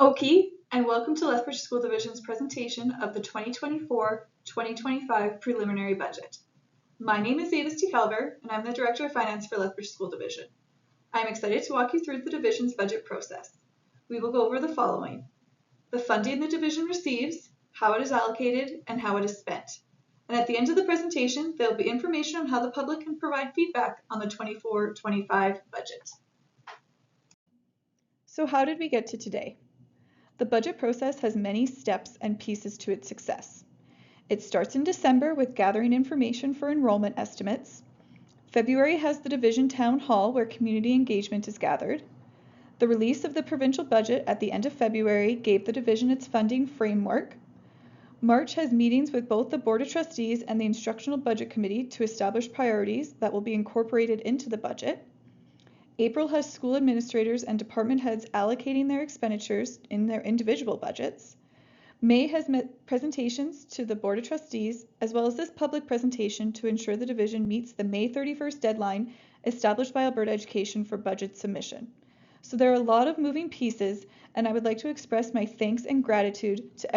Oki, and welcome to Lethbridge School Division's presentation of the 2024-2025 preliminary budget. My name is Ava Calver, and I'm the Director of Finance for Lethbridge School Division. I'm excited to walk you through the division's budget process. We will go over the following: the funding the division receives, how it is allocated, and how it is spent. And at the end of the presentation, there will be information on how the public can provide feedback on the 24-25 budget. So how did we get to today? The budget process has many steps and pieces to its success. It starts in December with gathering information for enrollment estimates. February has the division town hall where community engagement is gathered. The release of the provincial budget at the end of February gave the division its funding framework. March has meetings with both the Board of Trustees and the Instructional Budget Committee to establish priorities that will be incorporated into the budget. April has school administrators and department heads allocating their expenditures in their individual budgets. May has presentations to the Board of Trustees, as well as this public presentation to ensure the division meets the May 31st deadline established by Alberta Education for budget submission. So there are a lot of moving pieces, and I would like to express my thanks and gratitude to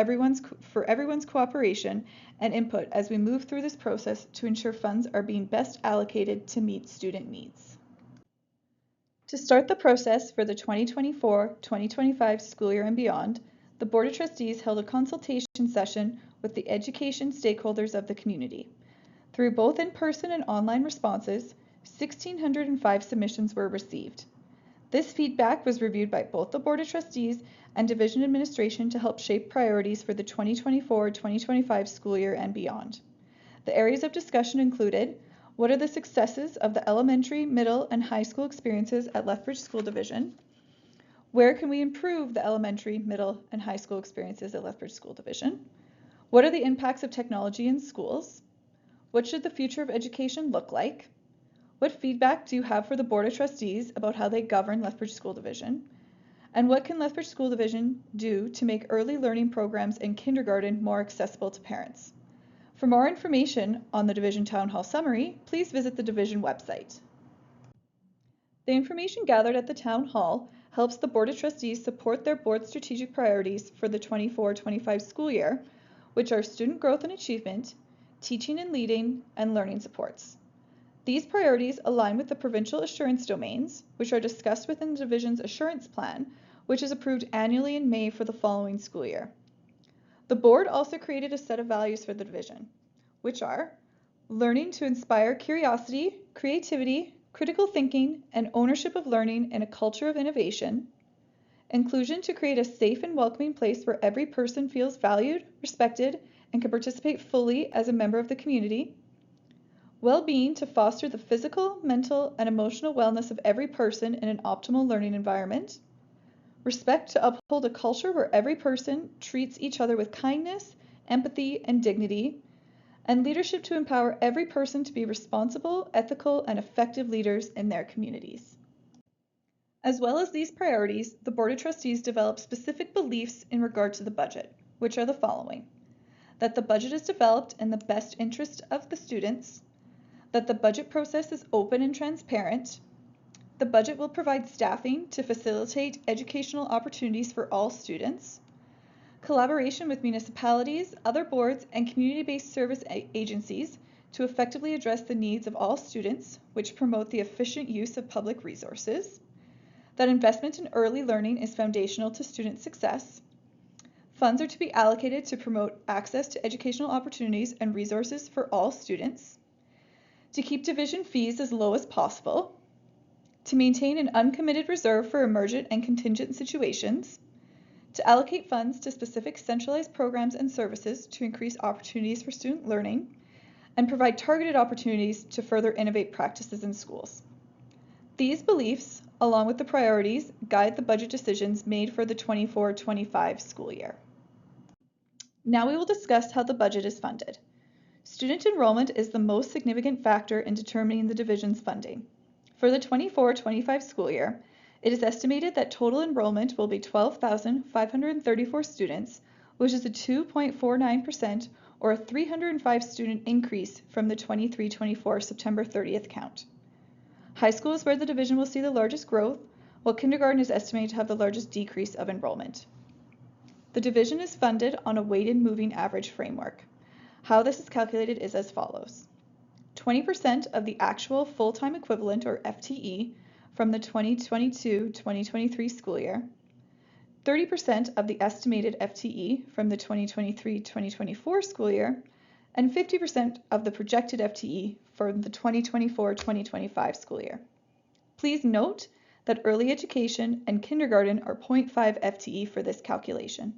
for everyone's cooperation and input as we move through this process to ensure funds are being best allocated to meet student needs. To start the process for the 2024-2025 school year and beyond, the Board of Trustees held a consultation session with the education stakeholders of the community. Through both in-person and online responses, 1,605 submissions were received. This feedback was reviewed by both the Board of Trustees and Division Administration to help shape priorities for the 2024-2025 school year and beyond. The areas of discussion included: what are the successes of the elementary, middle, and high school experiences at Lethbridge School Division? Where can we improve the elementary, middle, and high school experiences at Lethbridge School Division? What are the impacts of technology in schools? What should the future of education look like? What feedback do you have for the Board of Trustees about how they govern Lethbridge School Division? And what can Lethbridge School Division do to make early learning programs in kindergarten more accessible to parents? For more information on the Division Town Hall Summary, please visit the Division website. The information gathered at the Town Hall helps the Board of Trustees support their board strategic priorities for the 24-25 school year, which are student growth and achievement, teaching and leading, and learning supports. These priorities align with the provincial assurance domains, which are discussed within the Division's assurance plan, which is approved annually in May for the following school year. The board also created a set of values for the division, which are learning to inspire curiosity, creativity, critical thinking, and ownership of learning in a culture of innovation, inclusion to create a safe and welcoming place where every person feels valued, respected, and can participate fully as a member of the community, well-being to foster the physical, mental, and emotional wellness of every person in an optimal learning environment, respect to uphold a culture where every person treats each other with kindness, empathy, and dignity, and leadership to empower every person to be responsible, ethical, and effective leaders in their communities. As well as these priorities, the Board of Trustees developed specific beliefs in regard to the budget, which are the following: that the budget is developed in the best interest of the students, that the budget process is open and transparent, the budget will provide staffing to facilitate educational opportunities for all students, collaboration with municipalities, other boards, and community-based service agencies to effectively address the needs of all students, which promote the efficient use of public resources, that investment in early learning is foundational to student success, funds are to be allocated to promote access to educational opportunities and resources for all students, to keep division fees as low as possible, to maintain an uncommitted reserve for emergent and contingent situations, to allocate funds to specific centralized programs and services to increase opportunities for student learning, and provide targeted opportunities to further innovate practices in schools. These beliefs, along with the priorities, guide the budget decisions made for the 24-25 school year. Now we will discuss how the budget is funded. Student enrollment is the most significant factor in determining the division's funding. For the 24-25 school year, it is estimated that total enrollment will be 12,534 students, which is a 2.49% or a 305 student increase from the 23-24 September 30th count. High school is where the division will see the largest growth, while kindergarten is estimated to have the largest decrease of enrollment. The division is funded on a weighted moving average framework. How this is calculated is as follows. 20% of the actual full-time equivalent, or FTE, from the 2022-2023 school year, 30% of the estimated FTE from the 2023-2024 school year, and 50% of the projected FTE for the 2024-2025 school year. Please note that early education and kindergarten are 0.5 FTE for this calculation.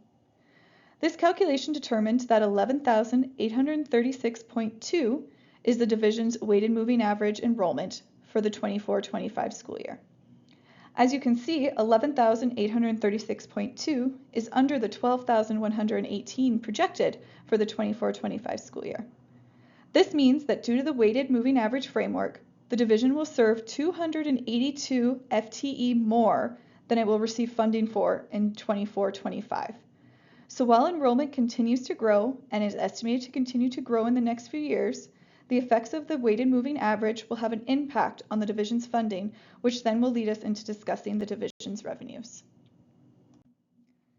This calculation determined that 11,836.2 is the division's weighted moving average enrollment for the 24-25 school year. As you can see, 11,836.2 is under the 12,118 projected for the 24-25 school year. This means that due to the weighted moving average framework, the division will serve 282 FTE more than it will receive funding for in 24-25. So while enrollment continues to grow and is estimated to continue to grow in the next few years, the effects of the weighted moving average will have an impact on the division's funding, which then will lead us into discussing the division's revenues.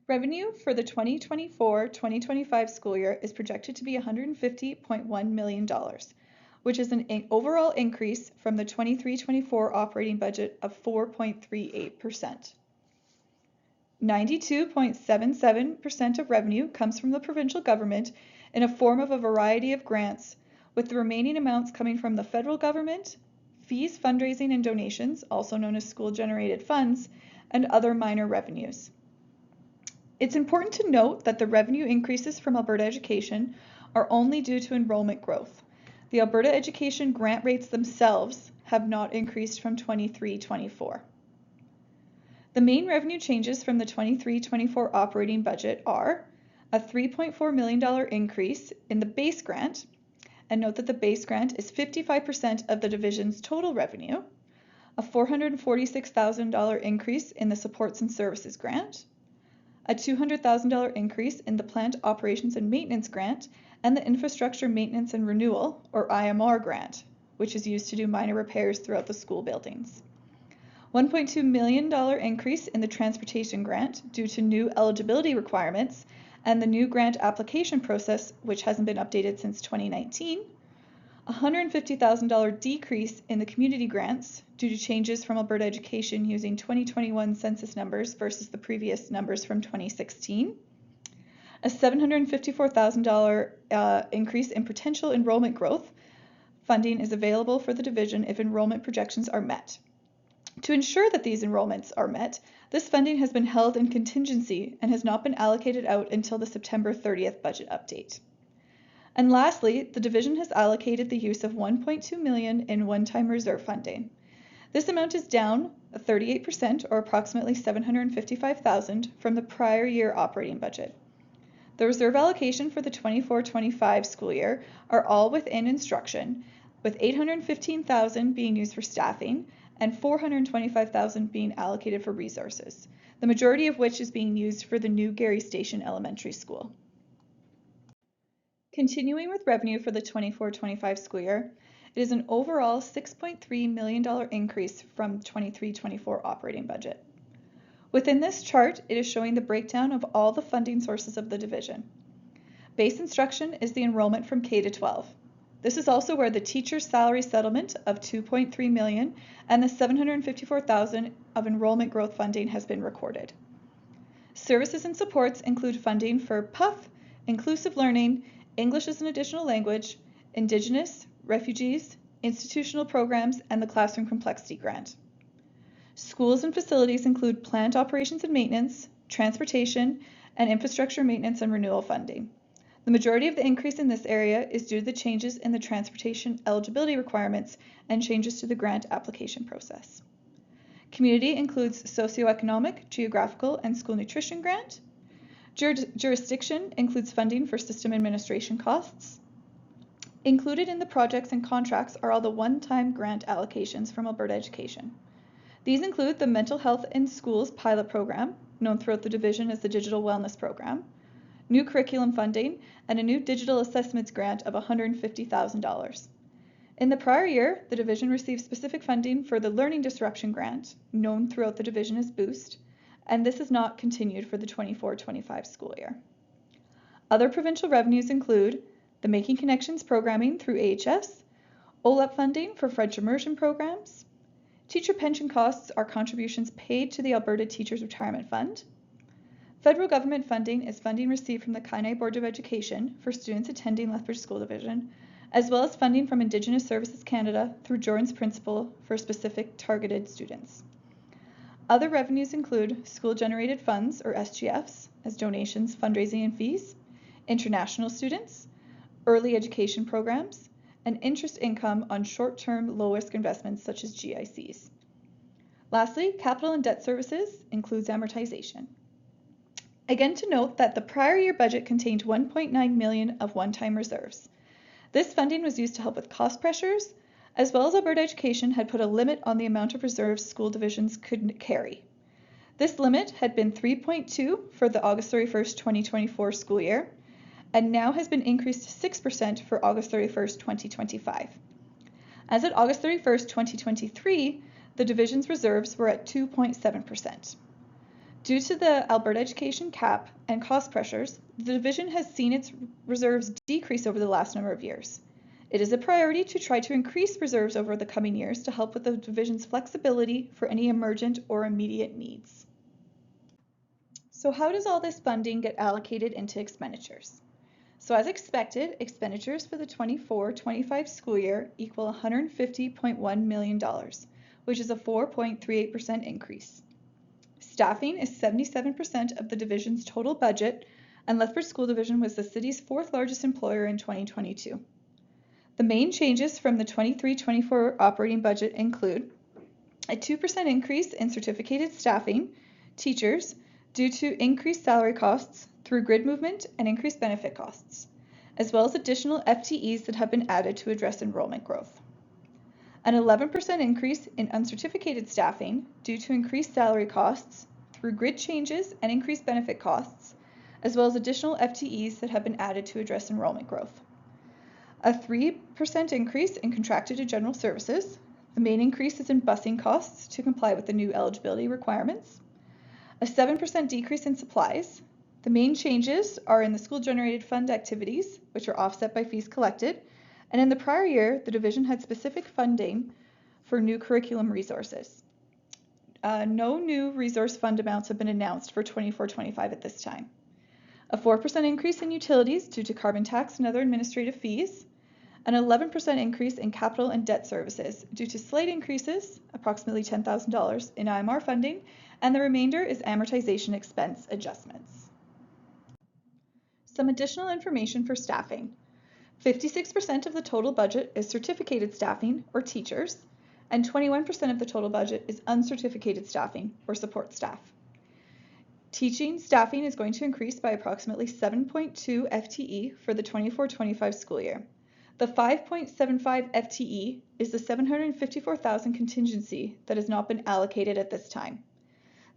Revenue for the 2024-2025 school year is projected to be $150.1 million, which is an overall increase from the 23-24 operating budget of 4.38%. 92.77% of revenue comes from the provincial government in a form of a variety of grants, with the remaining amounts coming from the federal government, fees, fundraising, and donations, also known as school-generated funds, and other minor revenues. It's important to note that the revenue increases from Alberta Education are only due to enrollment growth. The Alberta Education grant rates themselves have not increased from 23-24. The main revenue changes from the 23-24 operating budget are a $3.4 million increase in the base grant, and note that the base grant is 55% of the division's total revenue, a $446,000 increase in the supports and services grant, a $200,000 increase in the plant operations and maintenance grant, and the infrastructure maintenance and renewal, or IMR grant, which is used to do minor repairs throughout the school buildings. $1.2 million increase in the transportation grant due to new eligibility requirements and the new grant application process, which hasn't been updated since 2019. A $150,000 decrease in the community grants due to changes from Alberta Education using 2021 census numbers versus the previous numbers from 2016. A $754,000 increase in potential enrollment growth. Funding is available for the division if enrollment projections are met. To ensure that these enrollments are met, this funding has been held in contingency and has not been allocated out until the September 30th budget update. And lastly, the division has allocated the use of $1.2 million in one-time reserve funding. This amount is down 38%, or approximately $755,000 from the prior year operating budget. The reserve allocation for the 24-25 school year are all within instruction, with $815,000 being used for staffing and $425,000 being allocated for resources, the majority of which is being used for the new Gary Station Elementary School. Continuing with revenue for the 24-25 school year, it is an overall $6.3 million increase from 23-24 operating budget. Within this chart, it is showing the breakdown of all the funding sources of the division. Base instruction is the enrollment from K-12. This is also where the teacher's salary settlement of $2.3 million and the $754,000 of enrollment growth funding has been recorded. Services and supports include funding for PUF, inclusive learning, English as an additional language, Indigenous, refugees, institutional programs, and the classroom complexity grant. Schools and facilities include plant operations and maintenance, transportation, and infrastructure maintenance and renewal funding. The majority of the increase in this area is due to the changes in the transportation eligibility requirements and changes to the grant application process. Community includes socioeconomic, geographical, and school nutrition grant. Jurisdiction includes funding for system administration costs. Included in the projects and contracts are all the one-time grant allocations from Alberta Education. These include the Mental Health in Schools pilot program, known throughout the division as the Digital Wellness Program, new curriculum funding, and a new digital assessments grant of $150,000. In the prior year, the division received specific funding for the Learning Disruption Grant, known throughout the division as BOOST, and this is not continued for the 24-25 school year. Other provincial revenues include the Making Connections programming through AHS, OLEP funding for French immersion programs. Teacher pension costs are contributions paid to the Alberta Teachers Retirement Fund. Federal government funding is funding received from the Kainai Board of Education for students attending Lethbridge School Division, as well as funding from Indigenous Services Canada through Jordan's Principle for specific targeted students. Other revenues include school-generated funds, or SGFs, as donations, fundraising, and fees, international students, early education programs, and interest income on short-term low-risk investments such as GICs. Lastly, capital and debt services includes amortization. Again, to note that the prior year budget contained $1.9 million of one-time reserves. This funding was used to help with cost pressures, as well as Alberta Education had put a limit on the amount of reserves school divisions could carry. This limit had been 3.2 for the August 31st, 2024 school year, and now has been increased to 6% for August 31st, 2025. As of August 31st, 2023, the division's reserves were at 2.7%. Due to the Alberta Education cap and cost pressures, the division has seen its reserves decrease over the last number of years. It is a priority to try to increase reserves over the coming years to help with the division's flexibility for any emergent or immediate needs. So how does all this funding get allocated into expenditures? So as expected, expenditures for the 24-25 school year equal $150.1 million, which is a 4.38% increase. Staffing is 77% of the division's total budget, and Lethbridge School Division was the city's fourth largest employer in 2022. The main changes from the 23-24 operating budget include a 2% increase in certificated staffing, teachers, due to increased salary costs through grid movement and increased benefit costs, as well as additional FTEs that have been added to address enrollment growth. An 11% increase in uncertificated staffing due to increased salary costs through grid changes and increased benefit costs, as well as additional FTEs that have been added to address enrollment growth. A 3% increase in contracted to general services. The main increase is in busing costs to comply with the new eligibility requirements. A 7% decrease in supplies. The main changes are in the school-generated fund activities, which are offset by fees collected, and in the prior year, the division had specific funding for new curriculum resources. No new resource fund amounts have been announced for 24-25 at this time. A 4% increase in utilities due to carbon tax and other administrative fees. An 11% increase in capital and debt services due to slight increases, approximately $10,000 in IMR funding, and the remainder is amortization expense adjustments. Some additional information for staffing. 56% of the total budget is certificated staffing, or teachers, and 21% of the total budget is uncertificated staffing, or support staff. Teaching staffing is going to increase by approximately 7.2 FTE for the 24-25 school year. The 5.75 FTE is the $754,000 contingency that has not been allocated at this time.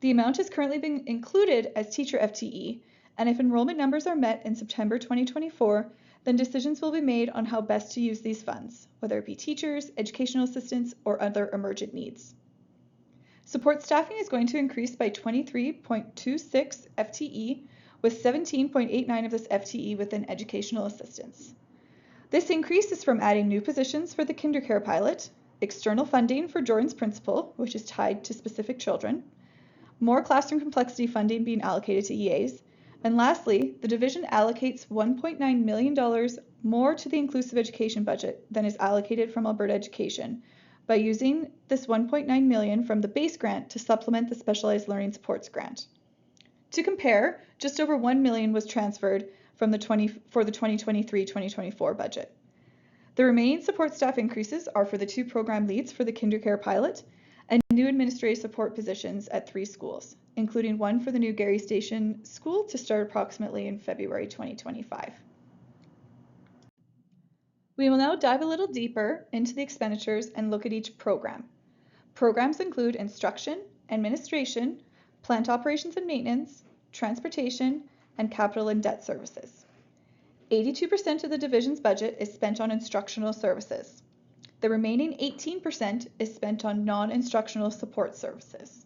The amount is currently being included as teacher FTE, and if enrollment numbers are met in September 2024, then decisions will be made on how best to use these funds, whether it be teachers, educational assistants, or other emergent needs. Support staffing is going to increase by 23.26 FTE, with 17.89 of this FTE within educational assistance. This increase is from adding new positions for the KinderCare pilot, external funding for Jordan's Principle, which is tied to specific children, more classroom complexity funding being allocated to EAs, and lastly, the division allocates $1.9 million more to the inclusive education budget than is allocated from Alberta Education by using this $1.9 million from the base grant to supplement the specialized learning supports grant. To compare, just over $1 million was transferred for the 2023-2024 budget. The remaining support staff increases are for the 2 program leads for the KinderCare pilot and new administrative support positions at 3 schools, including one for the new Gary Station School to start approximately in February 2025. We will now dive a little deeper into the expenditures and look at each program. Programs include instruction, administration, plant operations and maintenance, transportation, and capital and debt services. 82% of the division's budget is spent on instructional services. The remaining 18% is spent on non-instructional support services.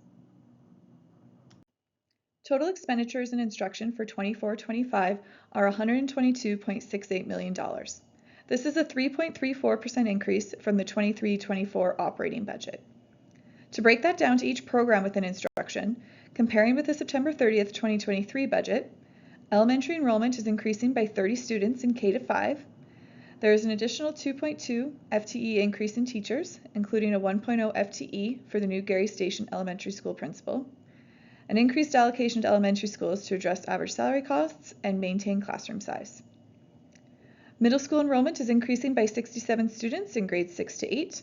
Total expenditures in instruction for 24-25 are $122.68 million. This is a 3.34% increase from the 23-24 operating budget. To break that down to each program within instruction, comparing with the September 30th, 2023 budget, elementary enrollment is increasing by 30 students in K-5. There is an additional 2.2 FTE increase in teachers, including a 1.0 FTE for the new Gary Station Elementary School principal, an increased allocation to elementary schools to address average salary costs and maintain classroom size. Middle school enrollment is increasing by 67 students in grades 6 to 8.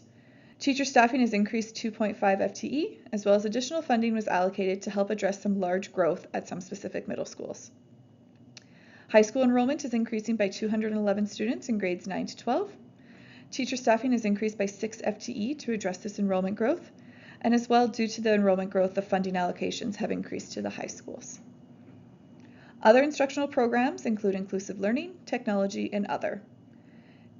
Teacher staffing has increased 2.5 FTE, as well as additional funding was allocated to help address some large growth at some specific middle schools. High school enrollment is increasing by 211 students in grades 9 to 12. Teacher staffing has increased by 6 FTE to address this enrollment growth, and as well, due to the enrollment growth, the funding allocations have increased to the high schools. Other instructional programs include inclusive learning, technology, and other.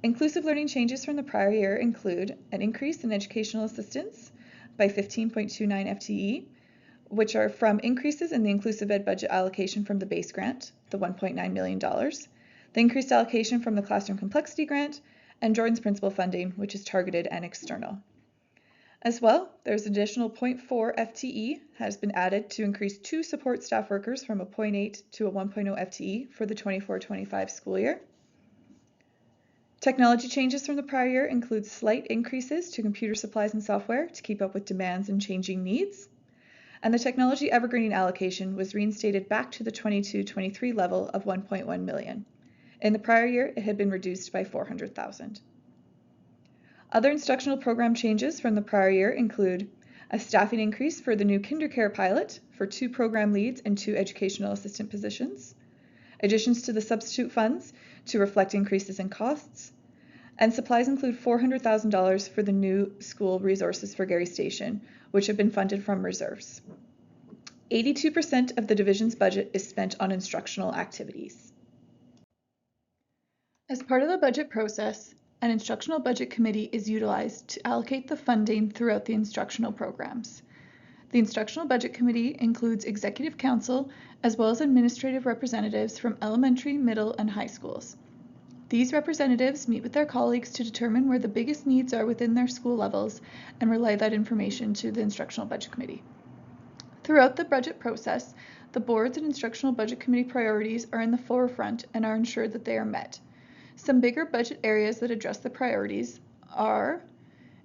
Inclusive learning changes from the prior year include an increase in educational assistance by 15.29 FTE, which are from increases in the inclusive ed budget allocation from the base grant, the $1.9 million, the increased allocation from the classroom complexity grant, and Jordan's principal funding, which is targeted and external. As well, there's additional 0.4 FTE has been added to increase 2 support staff workers from a 0.8 to a 1.0 FTE for the 24-25 school year. Technology changes from the prior year include slight increases to computer supplies and software to keep up with demands and changing needs. And the technology evergreening allocation was reinstated back to the 22-23 level of $1.1 million. In the prior year, it had been reduced by $400,000. Other instructional program changes from the prior year include a staffing increase for the new KinderCare pilot for 2 program leads and 2 educational assistant positions, additions to the substitute funds to reflect increases in costs, and supplies include $400,000 for the new school resources for Gary Station, which have been funded from reserves. 82% of the division's budget is spent on instructional activities. As part of the budget process, an instructional budget committee is utilized to allocate the funding throughout the instructional programs. The instructional budget committee includes executive council as well as administrative representatives from elementary, middle, and high schools. These representatives meet with their colleagues to determine where the biggest needs are within their school levels and relay that information to the instructional budget committee. Throughout the budget process, the board's and instructional budget committee priorities are in the forefront and are ensured that they are met. Some bigger budget areas that address the priorities are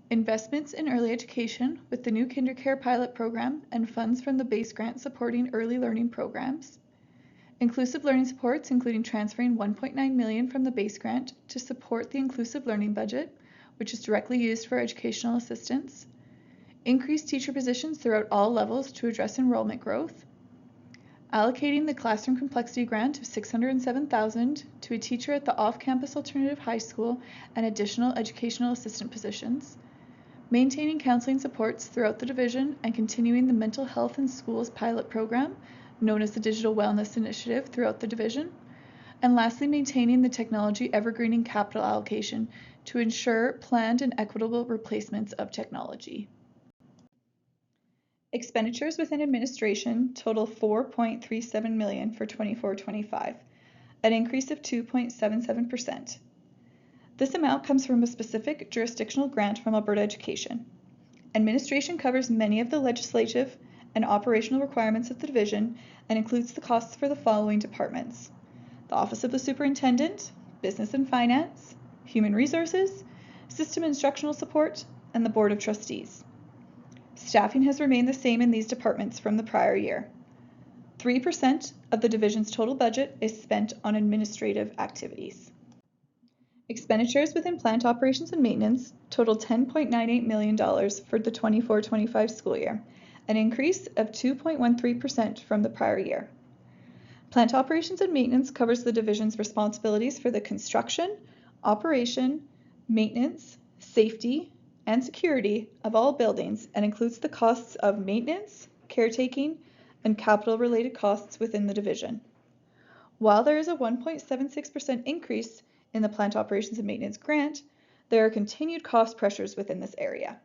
investments in early education with the new KinderCare pilot program and funds from the base grant supporting early learning programs, inclusive learning supports including transferring $1.9 million from the base grant to support the inclusive learning budget, which is directly used for educational assistance, increased teacher positions throughout all levels to address enrollment growth, allocating the classroom complexity grant of $607,000 to a teacher at the off-campus alternative high school and additional educational assistant positions, maintaining counseling supports throughout the division and continuing the mental health in schools pilot program, known as the Digital Wellness Initiative, throughout the division, and lastly, maintaining the technology evergreening capital allocation to ensure planned and equitable replacements of technology. Expenditures within administration total $4.37 million for 24-25, an increase of 2.77%. This amount comes from a specific jurisdictional grant from Alberta Education. Administration covers many of the legislative and operational requirements of the division and includes the costs for the following departments: the Office of the Superintendent, Business and Finance, Human Resources, System Instructional Support, and the Board of Trustees. Staffing has remained the same in these departments from the prior year. 3% of the division's total budget is spent on administrative activities. Expenditures within plant operations and maintenance totaled $10.98 million for the 24-25 school year, an increase of 2.13% from the prior year. Plant operations and maintenance covers the division's responsibilities for the construction, operation, maintenance, safety, and security of all buildings and includes the costs of maintenance, caretaking, and capital-related costs within the division. While there is a 1.76% increase in the plant operations and maintenance grant, there are continued cost pressures within this area.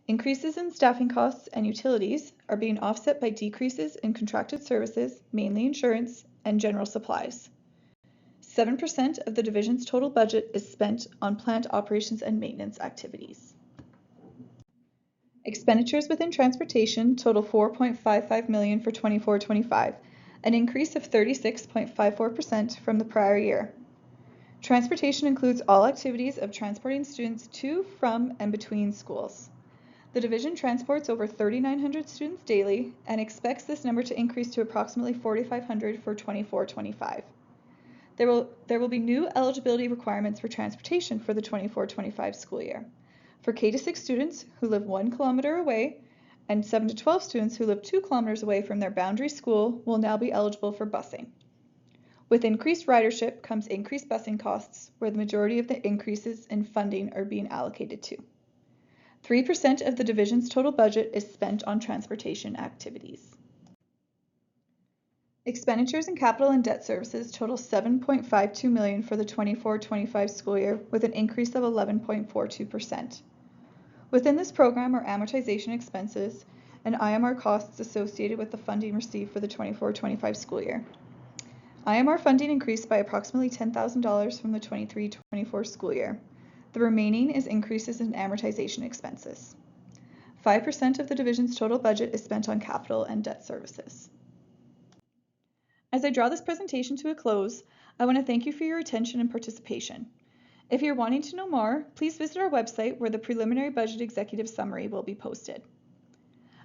Increases in staffing costs and utilities are being offset by decreases in contracted services, mainly insurance, and general supplies. 7% of the division's total budget is spent on plant operations and maintenance activities. Expenditures within transportation total $4.55 million for 24-25, an increase of 36.54% from the prior year. Transportation includes all activities of transporting students to, from, and between schools. The division transports over 3,900 students daily and expects this number to increase to approximately 4,500 for 24-25. There will be new eligibility requirements for transportation for the 24-25 school year. For K-6 students who live 1 kilometer away and 7 to 12 students who live 2 kilometers away from their boundary school will now be eligible for busing. With increased ridership comes increased busing costs, where the majority of the increases in funding are being allocated to. 3% of the division's total budget is spent on transportation activities. Expenditures in capital and debt services total $7.52 million for the 24-25 school year, with an increase of 11.42%. Within this program are amortization expenses and IMR costs associated with the funding received for the 24-25 school year. IMR funding increased by approximately $10,000 from the 23-24 school year. The remaining is increases in amortization expenses. 5% of the division's total budget is spent on capital and debt services. As I draw this presentation to a close, I want to thank you for your attention and participation. If you're wanting to know more, please visit our website where the preliminary budget executive summary will be posted.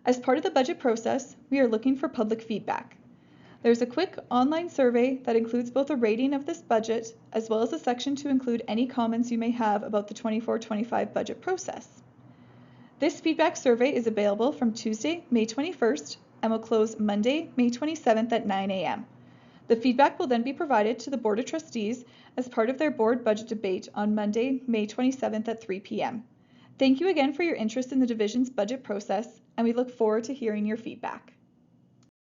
As part of the budget process, we are looking for public feedback. There's a quick online survey that includes both a rating of this budget as well as a section to include any comments you may have about the 24-25 budget process. This feedback survey is available from Tuesday, May 21st and will close Monday, May 27th at 9 a.m. The feedback will then be provided to the Board of Trustees as part of their board budget debate on Monday, May 27th at 3 p.m. Thank you again for your interest in the division's budget process, and we look forward to hearing your feedback.